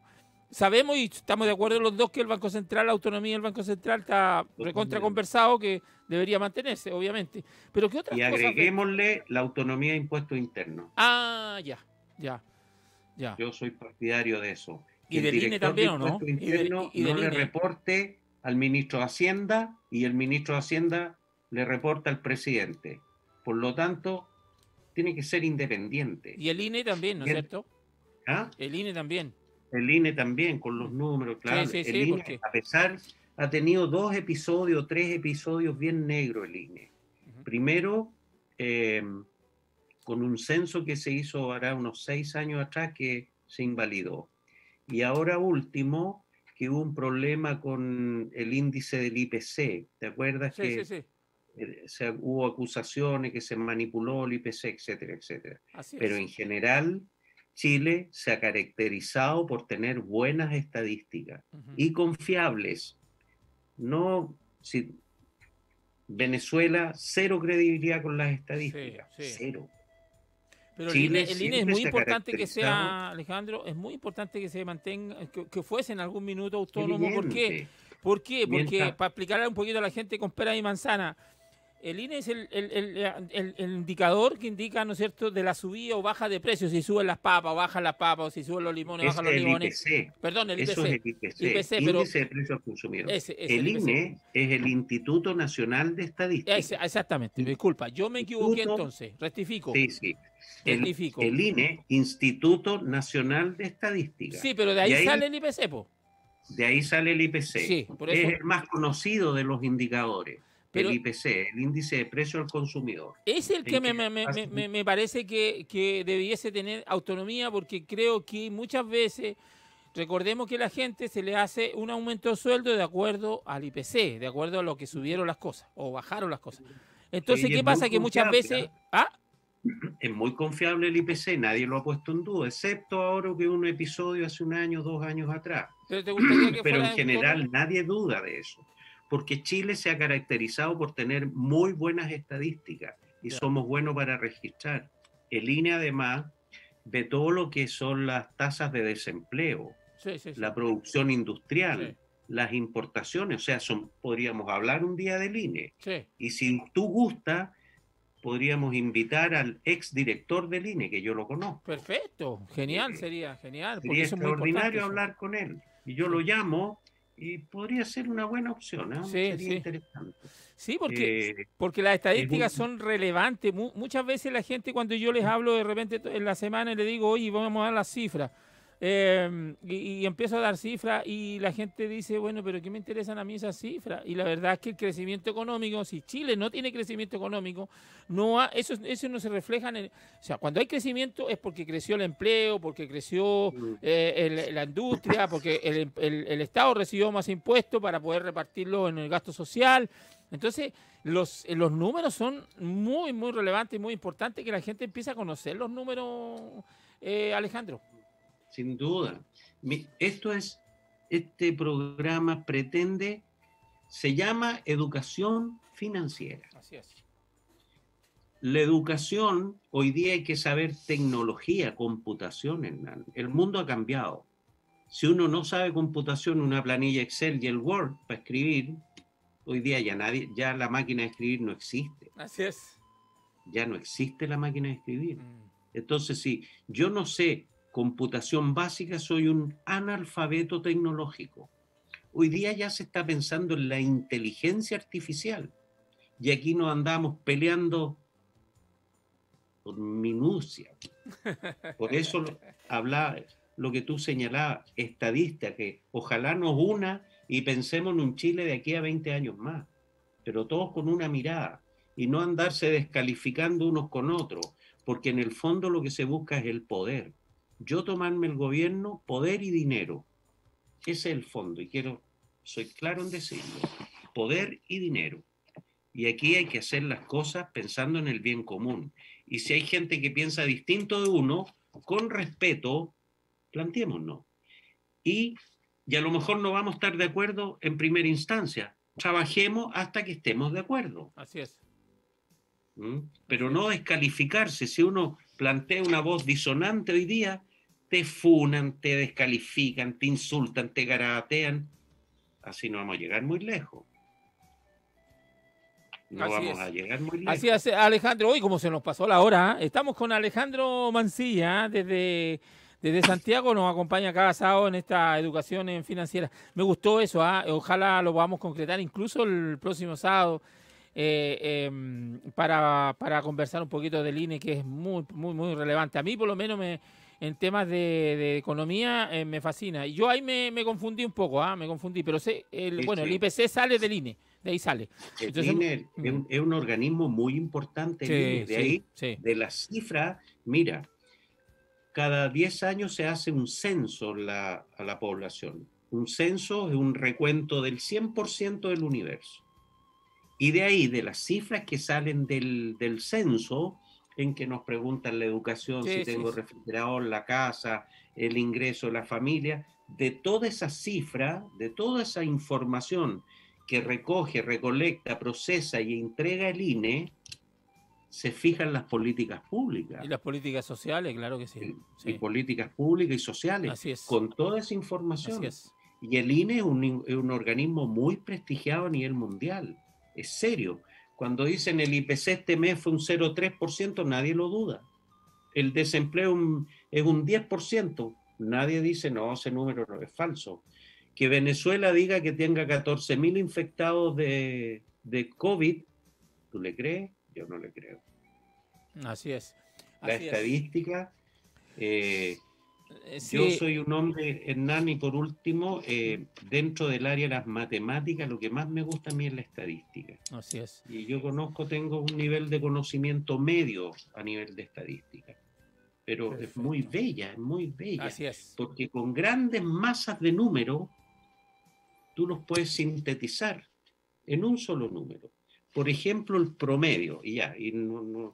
Sabemos y estamos de acuerdo los dos que el Banco Central, la autonomía del Banco Central está recontra conversado, que debería mantenerse, obviamente. Pero ¿qué otras y cosas? agreguémosle la autonomía de impuestos internos. Ah, ya. Yo soy partidario de eso. ¿Y del INE también o no? Y no le reporte al ministro de Hacienda y el ministro de Hacienda le reporta al presidente. Por lo tanto, tiene que ser independiente. Y el INE también, ¿no es cierto? ¿Ah? El INE también. El INE también, con los números, claro. Sí, el INE, porque a pesar, ha tenido 3 episodios bien negros el INE. Primero, con un censo que se hizo ahora unos 6 años atrás que se invalidó. Y ahora último, que hubo un problema con el índice del IPC. ¿Te acuerdas Sí. Hubo acusaciones que se manipuló el IPC, etcétera, etcétera? Así Pero es. en general, Chile se ha caracterizado por tener buenas estadísticas y confiables. Venezuela, cero credibilidad con las estadísticas. Sí. Cero. Pero Chile el INE es muy importante que sea, caracterizado. Alejandro, es muy importante que se mantenga, que fuese en algún minuto autónomo. Evidente. ¿Por qué? Porque, Mientras- para explicarle un poquito a la gente con pera y manzana, el INE es el indicador que indica, ¿no es cierto?, de la subida o baja de precios, si suben las papas o bajan las papas, o si suben los limones o bajan los el limones. IPC. Perdón, el IPC. Eso es el IPC, pero Índice de Precios al Consumidor. el IPC. INE es el Instituto Nacional de Estadística. Exactamente, disculpa, yo me equivoqué Instituto- entonces, rectifico. Sí. Rectifico. El INE, Instituto Nacional de Estadística. Sí, pero de ahí, Y ahí sale el IPC, po. De ahí sale el IPC. Sí, por eso. Es el más conocido de los indicadores. Pero- el IPC, el Índice de Precio al Consumidor. Es el que En que me parece que debiese tener autonomía, porque creo que muchas veces, recordemos que a la gente se le hace un aumento de sueldo de acuerdo al IPC, de acuerdo a lo que subieron las cosas o bajaron las cosas. Entonces, Sí, ¿qué es pasa? muy Que muchas confiable, veces... ¿Ah? Es muy confiable el IPC, nadie lo ha puesto en duda, excepto ahora que un episodio hace un año, 2 años atrás. ¿Pero te gustaría que Pero fuera en un general tono? nadie duda de eso, porque Chile se ha caracterizado por tener muy buenas estadísticas y Ya. somos buenos para registrar. El INE además ve todo lo que son las tasas de desempleo, Sí, sí, sí. la producción industrial, Sí. las importaciones, o sea, podríamos hablar un día del INE. Sí. Y si tú gustas, podríamos invitar al exdirector del INE, que yo lo conozco. Perfecto, genial, Eh, sería genial, porque Sería eso es muy importante. extraordinario Eso. hablar con él. Y yo Sí, lo llamo y podría ser una buena opción, ¿eh? sí, Sería sí. interesante. Sí, Eh, porque las es estadísticas un- son relevantes. Muchas veces la gente, cuando yo les hablo de repente en la semana y le digo, oye, vamos a dar las cifras, y empiezo a dar cifras y la gente dice, bueno, pero ¿qué me interesan a mí esas cifras? Y la verdad es que el crecimiento económico, si Chile no tiene crecimiento económico, eso no se refleja en el... O sea, cuando hay crecimiento es porque creció el empleo, porque creció la industria, porque el Estado recibió más impuestos para poder repartirlo en el gasto social. Entonces, los números son muy, muy relevantes y muy importantes que la gente empiece a conocer los números, Alejandro. Sin duda. Este programa se llama educación financiera. Así es. La educación, hoy día hay que saber tecnología, computación, Hernán. El mundo ha cambiado. Si uno no sabe computación, una planilla Excel y el Word para escribir, hoy día ya la máquina de escribir no existe. Así es. Ya no existe la máquina de escribir. Mm. Entonces, si yo no sé computación básica, soy un analfabeto tecnológico. Hoy día ya se está pensando en la inteligencia artificial y aquí nos andamos peleando por minucia. Por eso hablaba lo que tú señalabas, estadista, que ojalá nos una y pensemos en un Chile de aquí a 20 años más, pero todos con una mirada y no andarse descalificando unos con otros, porque en el fondo lo que se busca es el poder. Yo tomarme el gobierno, poder y dinero. Ese es el fondo y soy claro en decirlo, poder y dinero. Y aquí hay que hacer las cosas pensando en el bien común. Y si hay gente que piensa distinto de uno, con respeto, planteémonos. Y a lo mejor no vamos a estar de acuerdo en primera instancia. Trabajemos hasta que estemos de acuerdo. Así es. Pero Así no es. descalificarse. Si uno plantea una voz disonante hoy día, te funan, te descalifican, te insultan, te garabatean. Así no vamos a llegar muy lejos. No Así vamos es. a llegar muy Así lejos. es, Alejandro. Hoy, como se nos pasó la hora, estamos con Alejandro Mancilla desde Santiago. Nos acompaña cada sábado en esta educación financiera. Me gustó eso. Ojalá lo podamos concretar incluso el próximo sábado para conversar un poquito del INE, que es muy, muy, muy relevante. A mí, por lo menos, en temas de economía me fascina. Y yo ahí me confundí un poco, me confundí. Pero bueno, el Sí. IPC sale del INE. De ahí sale. El Entonces, INE es un organismo muy importante, el INE. sí, De sí, ahí, sí. de las cifras, mira, cada 10 años se hace un censo a la población. Un censo es un recuento del 100% del universo. Y de ahí, de las cifras que salen del censo, en que nos preguntan la educación, si Sí, sí, tengo sí. refrigerador, la casa, el ingreso de la familia, de toda esa cifra, de toda esa información que recoge, recolecta, procesa y entrega el INE, se fijan las políticas Y públicas. las políticas sociales, claro que sí. Y Sí, políticas públicas y sociales, así es. con toda esa Así información. es. Y el INE es un organismo muy prestigiado a nivel mundial. Es serio. Cuando dicen el IPC este mes fue un 0,3%, nadie lo duda. El desempleo es un 10%. Nadie dice, no, ese número no es falso. Que Venezuela diga que tenga 14.000 infectados de COVID, ¿tú le crees? Yo no le creo. Así es. La Así es. estadística, yo Sí, soy un hombre, Hernán, y por último, dentro del área de las matemáticas, lo que más me gusta a mí es la estadística. así es. Y yo tengo un nivel de conocimiento medio a nivel de estadística. Pero Perfecto. es muy bella. Así es. Porque con grandes masas de números, tú los puedes sintetizar en un solo número. Por ejemplo, el promedio. Y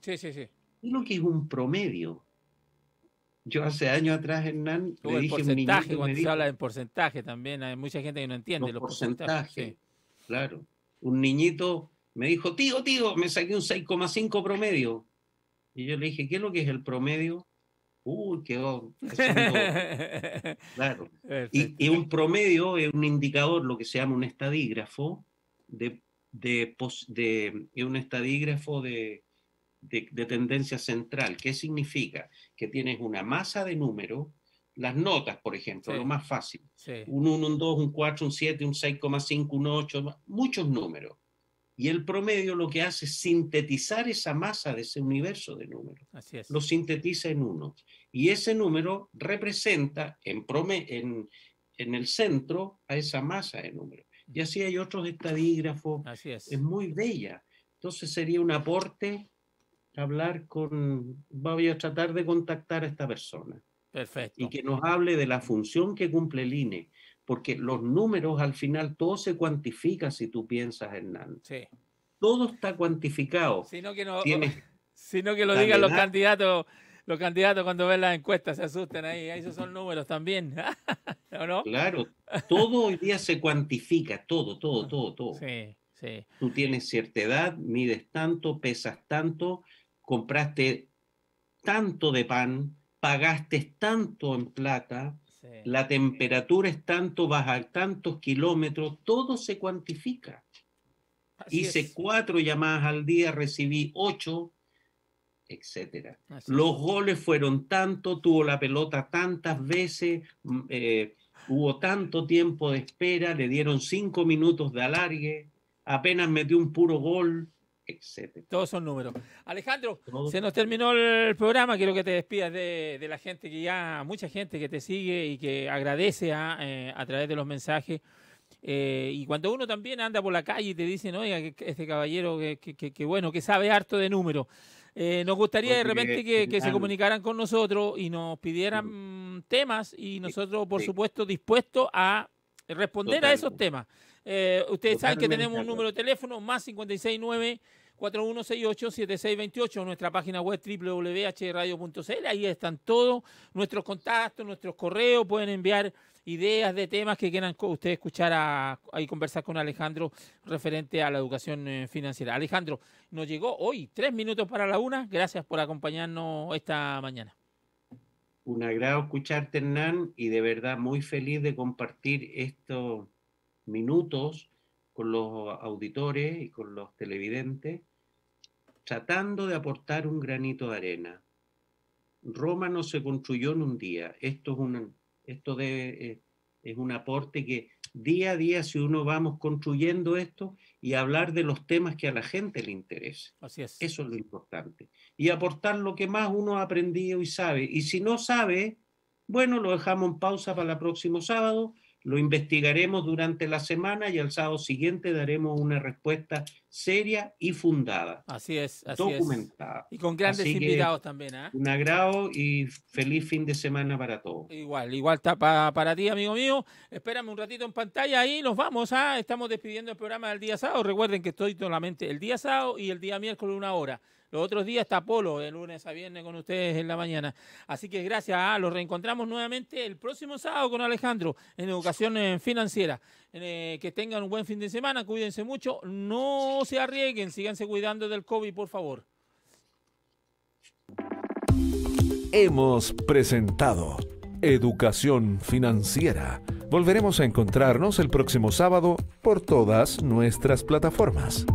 Sí, sí, sí. lo que es un promedio? Yo hace años atrás, Hernán, le dije a un niñito, cuando se habla de porcentaje también, hay mucha gente que no entiende los porcentajes. Sí. Claro. Un niñito me dijo, tío, me saqué un 6,5 promedio. Y yo le dije, ¿qué es lo que es el promedio? Quedó haciendo... Claro. Y un promedio es un indicador, lo que se llama un estadígrafo, es un estadígrafo de tendencia central. ¿Qué significa? Que tienes una masa de números, las notas, por ejemplo, lo más fácil. Un 1, un 2, un 4, un 7, un 6,5, un 8, muchos números. Y el promedio lo que hace es sintetizar esa masa de ese universo de números. Así es. Lo sintetiza en uno. Y ese número representa en el centro a esa masa de números. Y así hay otros estadígrafos. Así es. Es muy bella. Entonces sería un aporte voy a tratar de contactar a esta persona. Perfecto. Y que nos hable de la función que cumple el INE. Porque los números al final todo se cuantifica, si tú piensas, Hernán. Sí. Todo está cuantificado. Sino que lo digan los candidatos cuando ven las encuestas se asustan ahí. Esos son números también. ¿O no? Claro, todo hoy día se cuantifica, todo. Sí. Tú tienes cierta edad, mides tanto, pesas tanto, compraste tanto de pan, pagaste tanto en plata. Sí. La temperatura es tanto, vas a tantos kilómetros, todo se cuantifica. Hice 4 llamadas al día, recibí 8, etcétera. Los goles fueron tanto, tuvo la pelota tantas veces, hubo tanto tiempo de espera, le dieron 5 minutos de alargue, apenas metió un puro gol, etcétera. Todos son números. Alejandro, se nos terminó el programa. Quiero que te despidas de la gente mucha gente que te sigue y que agradece a través de los mensajes. Y cuando uno también anda por la calle y te dicen, oiga, este caballero que bueno, que sabe harto de números. Nos gustaría de repente que se comunicaran con nosotros y nos pidieran temas y nosotros, por supuesto, dispuestos a responder a esos temas. Ustedes saben que tenemos un número de teléfono más 569-4168-7628, nuestra página web www.hradio.cl. Ahí están todos nuestros contactos, nuestros correos. Pueden enviar ideas de temas que quieran ustedes escuchar y conversar con Alejandro referente a la educación financiera. Alejandro, nos llegó hoy 3 minutos para la 1. Gracias por acompañarnos esta mañana. Un agrado escucharte, Hernán, y de verdad muy feliz de compartir estos minutos con los auditores y con los televidentes, tratando de aportar un granito de arena. Roma no se construyó en un día. Esto es un aporte que día a día, si uno vamos construyendo esto y hablar de los temas que a la gente le interesa. Así es. Eso es lo importante. Y aportar lo que más uno ha aprendido y sabe. Y si no sabe, bueno, lo dejamos en pausa para el próximo sábado, lo investigaremos durante la semana y al sábado siguiente daremos una respuesta seria y fundada. Así es, documentada. Y con grandes invitados también. Un agrado y feliz fin de semana para todos. Igual está para ti, amigo mío. Espérame un ratito en pantalla y nos vamos. Estamos despidiendo el programa del día sábado. Recuerden que estoy solamente el día sábado y el día miércoles 1 hora. Los otros días está Polo, de lunes a viernes con ustedes en la mañana. Así que gracias. Los reencontramos nuevamente el próximo sábado con Alejandro en Educación Financiera. Que tengan un buen fin de semana, cuídense mucho, no se arriesguen, síganse cuidando del COVID, por favor. Hemos presentado Educación Financiera. Volveremos a encontrarnos el próximo sábado por todas nuestras plataformas.